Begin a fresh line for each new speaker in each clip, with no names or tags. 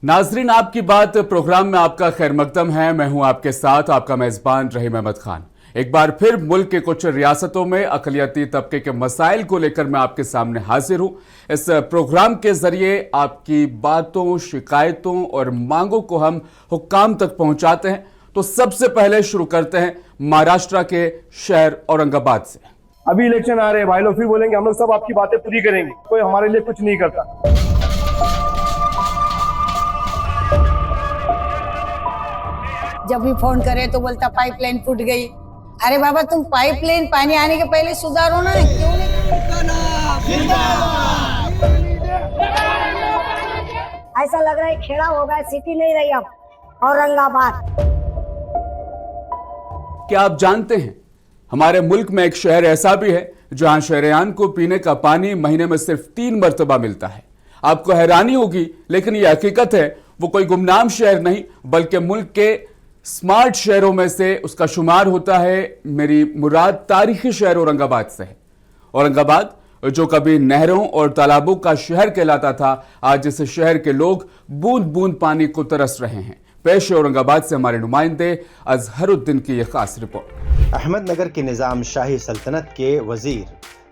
नाजरीन, आपकी बात प्रोग्राम में आपका खैर मकदम है। मैं हूं आपके साथ आपका मेजबान रहीम अहमद खान। एक बार फिर मुल्क के कुछ रियासतों में अकलियती तबके के मसाइल को लेकर मैं आपके सामने हाजिर हूं। इस प्रोग्राम के जरिए आपकी बातों, शिकायतों और मांगों को हम हुक्काम तक पहुंचाते हैं। तो सबसे पहले शुरू करते हैं महाराष्ट्र के शहर औरंगाबाद से।
अभी इलेक्शन आ रहे हैं, भाई लोग फिर बोलेंगे हम लोग सब आपकी बातें पूरी करेंगे, कोई हमारे लिए कुछ नहीं करता।
जब भी फोन करे तो बोलता पाइपलाइन फूट गई। अरे बाबा, तुम पाइपलाइन पानी आने के पहले सुधारो ना, क्यों नहीं?
ऐसा लग रहा है खेड़ा हो गया, सिटी नहीं रही अब औरंगाबाद।
क्या आप जानते हैं हमारे मुल्क में एक शहर ऐसा भी है जहां शहरियान को पीने का पानी महीने में सिर्फ 3 मरतबा मिलता है। आपको हैरानी होगी, लेकिन यह हकीकत है। वो कोई गुमनाम शहर नहीं बल्कि मुल्क के स्मार्ट शहरों में से उसका शुमार होता है। मेरी मुराद तारीखी शहर औरंगाबाद से है। औरंगाबाद जो कभी नहरों और तालाबों का शहर कहलाता था, आज इस शहर के लोग बूंद बूंद पानी को तरस रहे हैं। पेश है औरंगाबाद से हमारे नुमाइंदे अजहरुद्दीन की यह खास रिपोर्ट।
अहमदनगर की निज़ाम शाही सल्तनत के वजीर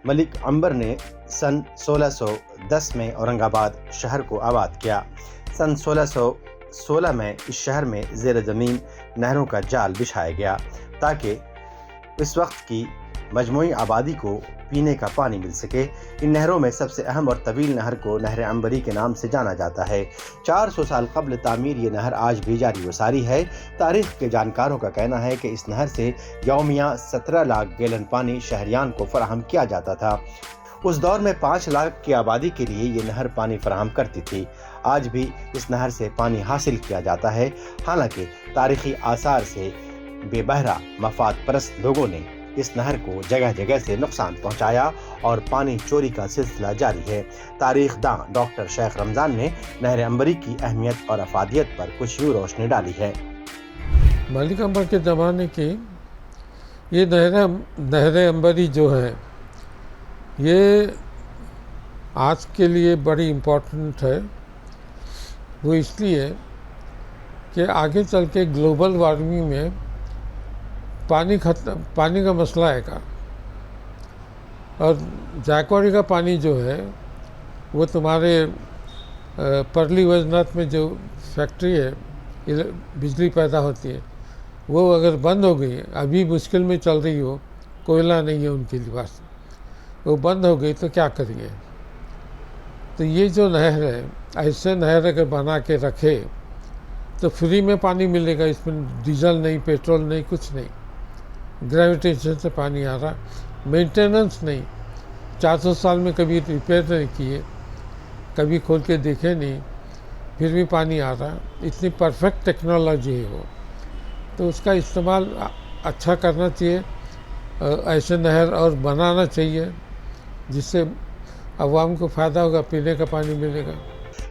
मलिक अंबर ने सन 1610 में औरंगाबाद शहर को आबाद किया। सन 1616 में इस शहर में ज़ेर ज़मीन नहरों का जाल बिछाया गया ताकि इस वक्त की मजमूई आबादी को पीने का पानी मिल सके। इन नहरों में सबसे अहम और तवील नहर को नहर अंबरी के नाम से जाना जाता है। 400 साल कबल तामीर ये नहर आज भी जारी व सारी है। तारीख के जानकारों का कहना है कि इस नहर से यौमिया 17 लाख गैलन पानी शहरियान को फराहम किया जाता था। उस दौर में 5 लाख की आबादी के लिए ये नहर पानी फराहम करती थी। आज भी इस नहर से पानी हासिल किया जाता है। हालांकि तारीखी आसार से बेबहरा मफाद परस्त लोगों ने इस नहर को जगह जगह से नुकसान पहुंचाया और पानी चोरी का सिलसिला जारी है। तारीख दां डॉक्टर शेख रमजान ने नहर अंबरी की अहमियत और अफादियत पर कुछ यूं रोशनी डाली है।
मलिक अंबर के ज़माने की ये नहर अंबरी जो है, ये आज के लिए बड़ी इम्पोर्टेंट है। वो इसलिए कि आगे चल के ग्लोबल वार्मिंग में पानी का मसला आएगा। और जायकवाड़ी का पानी जो है वो तुम्हारे परली वजनाथ में जो फैक्ट्री है बिजली पैदा होती है, वो अगर बंद हो गई, अभी मुश्किल में चल रही हो, कोयला नहीं है उनके पास, वो बंद हो गई तो क्या करेंगे? तो ये जो नहर है, ऐसे नहर अगर बना के रखे तो फ्री में पानी मिलेगा। इसमें डीजल नहीं, पेट्रोल नहीं, कुछ नहीं, ग्रेविटेशन से पानी आ रहा, मेंटेनेंस नहीं, 400 साल में कभी रिपेयर नहीं किए, कभी खोल के देखे नहीं, फिर भी पानी आ रहा। इतनी परफेक्ट टेक्नोलॉजी है वो, तो उसका इस्तेमाल अच्छा करना चाहिए। ऐसे नहर और बनाना चाहिए जिससे अवाम को फ़ायदा होगा, पीने का पानी मिलेगा।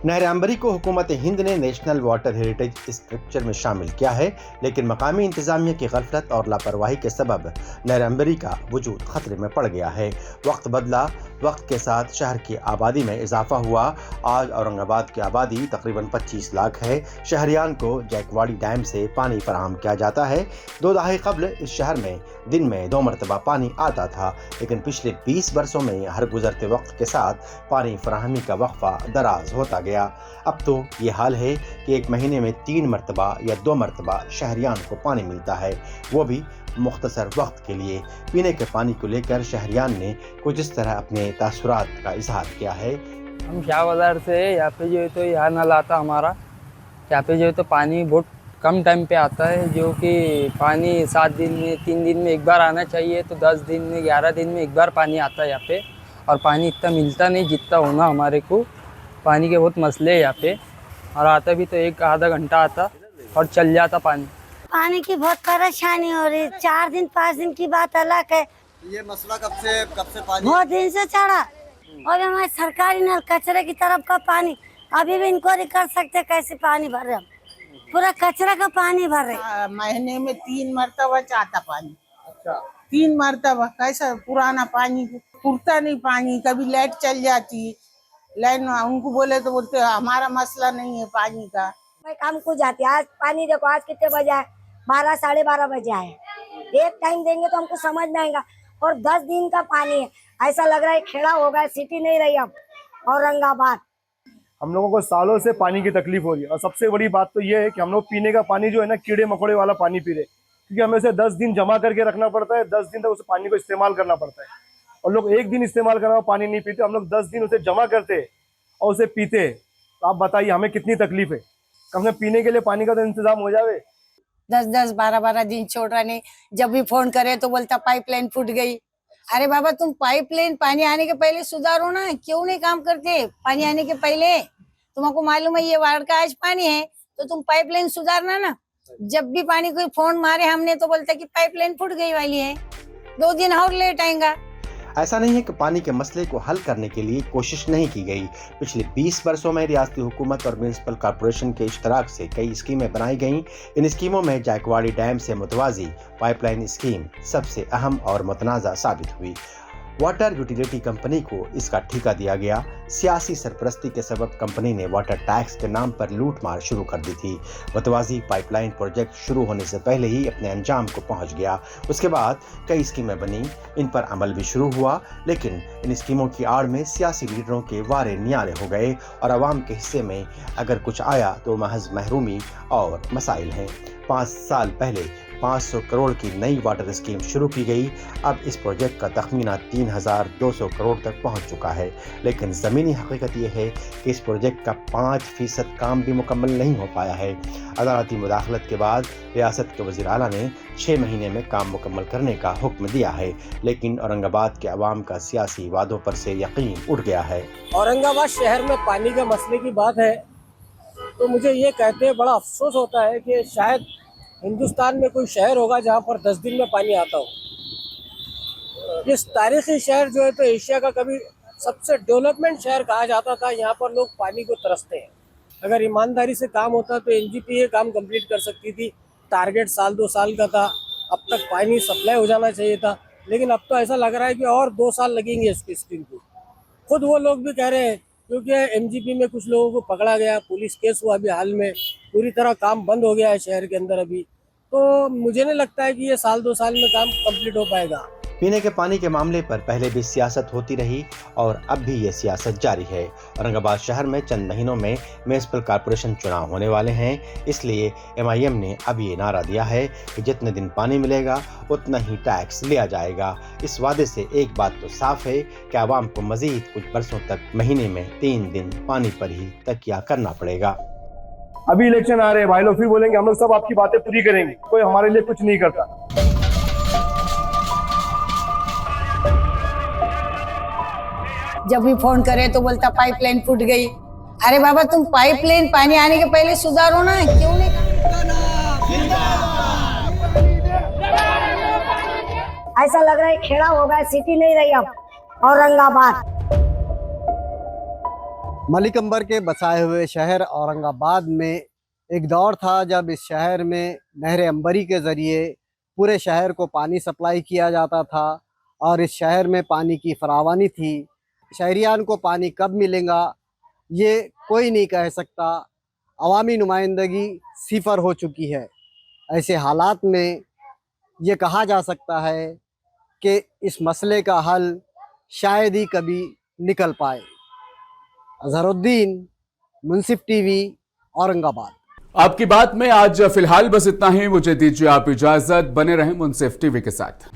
नहर अंबरी को हुकूमत हिंद ने नेशनल वाटर हेरिटेज स्ट्रक्चर में शामिल किया है, लेकिन मकामी इंतजामिया की गफलत और लापरवाही के सबब नहर अंबरी का वजूद खतरे में पड़ गया है। वक्त बदला, वक्त के साथ शहर की आबादी में इजाफा हुआ। आज औरंगाबाद की आबादी तकरीबन 25 लाख है। शहरियान को जैकवाड़ी डैम से पानी फराहम किया जाता है। 2 दहाई कबल इस शहर में दिन में 2 मरतबा पानी आता था, लेकिन पिछले 20 वर्षों में हर गुजरते वक्त के साथ पानी फराहमी का वक्फा दराज होता गया। अब तो ये हाल है कि एक महीने में 3 मरतबा या 2 मरतबा शहरियान को पानी मिलता है, वो भी मुख्तसर वक्त के लिए। पीने के पानी को लेकर शहरियान ने कुछ इस तरह अपने तासुरात का इजहार किया है।
हम शाह बाजार से, यहाँ पे जो है तो यहाँ नल आता हमारा, यहाँ पे जो है तो पानी बहुत कम टाइम पे आता है, जो कि पानी 7 दिन में 3 दिन में एक बार आना चाहिए, तो 10 दिन में 11 दिन में एक बार पानी आता है यहाँ पे। और पानी इतना मिलता नहीं जितना होना हमारे को। पानी के बहुत मसले हैं यहाँ पे, और आता भी तो 1-आधा घंटा आता और चल जाता पानी।
पानी की बहुत परेशानी हो रही, 4 दिन 5 दिन की बात अलग है।
ये मसला कब से पानी
बहुत दिन से चढ़ा। और हमारे सरकारी नल कचरे की तरफ का पानी, अभी भी इंक्वायरी कर सकते कैसे पानी भर रहे, हम पूरा कचरा का पानी भर रहे।
महीने में 3 मरतबा आता पानी। अच्छा, 3 मरतबा कैसा? पुराना पानी पुरता नहीं, पानी कभी लाइट चल जाती, लाइन उनको बोले तो बोलते हमारा मसला नहीं है पानी का।
मैं काम को जाती, आज पानी देखो, आज कितने बजे है, 12 साढ़े 12 बजे आए। एक टाइम देंगे तो हमको समझ में आएगा। और 10 दिन का पानी है, ऐसा लग रहा है खेड़ा होगा, सिटी नहीं रही अब औरंगाबाद।
हम लोगों को सालों से पानी की तकलीफ हो रही है और सबसे बड़ी बात तो ये है कि हम लोग पीने का पानी जो है ना कीड़े मकोड़े वाला पानी पी रहे, क्योंकि हमें उसे 10 दिन जमा करके रखना पड़ता है, 10 दिन तक उस पानी को इस्तेमाल करना पड़ता है। और लोग एक दिन इस्तेमाल करना पानी नहीं पीते, हम लोग 10 दिन उसे जमा करते और उसे पीते। तो आप बताइए हमें कितनी तकलीफ है। कम से कम पीने के लिए पानी का तो इंतजाम हो जाए।
10-10 12-12 दिन छोड़ रहा नहीं। जब भी फोन करे तो बोलता पाइपलाइन फूट गई। अरे बाबा तुम पाइपलाइन पानी आने के पहले सुधारो ना, क्यों नहीं काम करते? पानी आने के पहले तुमको मालूम है ये वार्ड का आज पानी है तो तुम पाइपलाइन सुधारना ना। जब भी पानी कोई फोन मारे हमने तो बोलता कि पाइपलाइन फूट गई वाली है, 2 दिन और लेट आएगा।
ऐसा नहीं है कि पानी के मसले को हल करने के लिए कोशिश नहीं की गई। पिछले 20 वर्षों में रियासती हुकूमत और म्यूनिसिपल कॉर्पोरेशन के इश्तराक से कई स्कीमें बनाई गईं। इन स्कीमों में जायकवाड़ी डैम से मुतवाजी पाइपलाइन स्कीम सबसे अहम और मुतनाज़ा साबित हुई। वाटर यूटिलिटी कंपनी को इसका ठेका दिया गया। सियासी सरपरस्ती के सबब कंपनी ने वाटर टैक्स के नाम पर लूटमार शुरू कर दी थी। मुतवाजी पाइपलाइन प्रोजेक्ट शुरू होने से पहले ही अपने अंजाम को पहुंच गया। उसके बाद कई स्कीमें बनी, इन पर अमल भी शुरू हुआ, लेकिन इन स्कीमों की आड़ में सियासी लीडरों के वारे नियाले हो गए और आवाम के हिस्से में अगर कुछ आया तो महज महरूमी और मसाइल हैं। 5 साल पहले 500 करोड़ की नई वाटर स्कीम शुरू की गई। अब इस प्रोजेक्ट का तखमीना 3200 करोड़ तक पहुंच चुका है, लेकिन ज़मीनी हकीकत यह है कि इस प्रोजेक्ट का 5% काम भी मुकम्मल नहीं हो पाया है। अदालती मुदाखलत के बाद रियासत के वज़ीर आला ने 6 महीने में काम मुकम्मल करने का हुक्म दिया है, लेकिन औरंगाबाद के अवाम का सियासी वादों पर से यकीन उठ गया है।
औरंगाबाद शहर में पानी के मसले की बात है तो मुझे ये कहते हैं बड़ा अफसोस होता है कि शायद हिंदुस्तान में कोई शहर होगा जहाँ पर 10 दिन में पानी आता हो। इस तारीखी शहर जो है तो एशिया का कभी सबसे डेवलपमेंट शहर कहा जाता था। यहाँ पर लोग पानी को तरसते हैं। अगर ईमानदारी से काम होता तो एनजीपी ये काम कंप्लीट कर सकती थी। टारगेट साल 2 साल का था, अब तक पानी सप्लाई हो जाना चाहिए था, लेकिन अब तो ऐसा लग रहा है कि और 2 साल लगेंगे इसकी स्कीम को। खुद वो लोग भी कह रहे हैं, क्योंकि एमजीपी में कुछ लोगों को पकड़ा गया, पुलिस केस हुआ अभी हाल में, पूरी तरह काम बंद हो गया है शहर के अंदर अभी। तो मुझे नहीं लगता है कि ये साल 2 साल में काम कंप्लीट हो पाएगा।
पीने के पानी के मामले पर पहले भी सियासत होती रही और अब भी ये सियासत जारी है। औरंगाबाद शहर में चंद महीनों में म्यूनिसिपल कॉर्पोरेशन चुनाव होने वाले हैं, इसलिए एमआईएम ने अब ये नारा दिया है कि जितने दिन पानी मिलेगा उतना ही टैक्स लिया जाएगा। इस वादे से एक बात तो साफ है कि आवाम को मजीद कुछ बरसों तक महीने में 3 दिन पानी पर ही तकिया करना पड़ेगा।
अभी इलेक्शन आ रहे हैं भाई लोग, फिर बोलेंगे हम लोग सब आपकी बातें पूरी करेंगे, कोई हमारे लिए कुछ नहीं करता।
जब भी फोन करे तो बोलता पाइपलाइन फूट गई। अरे बाबा तुम पाइपलाइन पानी आने के पहले सुधारो ना, क्यों नहीं?
ऐसा लग रहा है खेड़ा होगा, सिटी नहीं रही अब औरंगाबाद।
मलिक अंबर के बसाए हुए शहर औरंगाबाद में एक दौर था जब इस शहर में नहर अंबरी के ज़रिए पूरे शहर को पानी सप्लाई किया जाता था और इस शहर में पानी की फरावानी थी। शहरियान को पानी कब मिलेगा ये कोई नहीं कह सकता। अवामी नुमाइंदगी सिफर हो चुकी है। ऐसे हालात में ये कहा जा सकता है कि इस मसले का हल शायद ही कभी निकल पाए। अजहरुद्दीन, मुंसिफ टीवी, औरंगाबाद।
आपकी बात में आज फिलहाल बस इतना ही। मुझे दीजिए आप इजाजत, बने रहें मुंसिफ टीवी के साथ।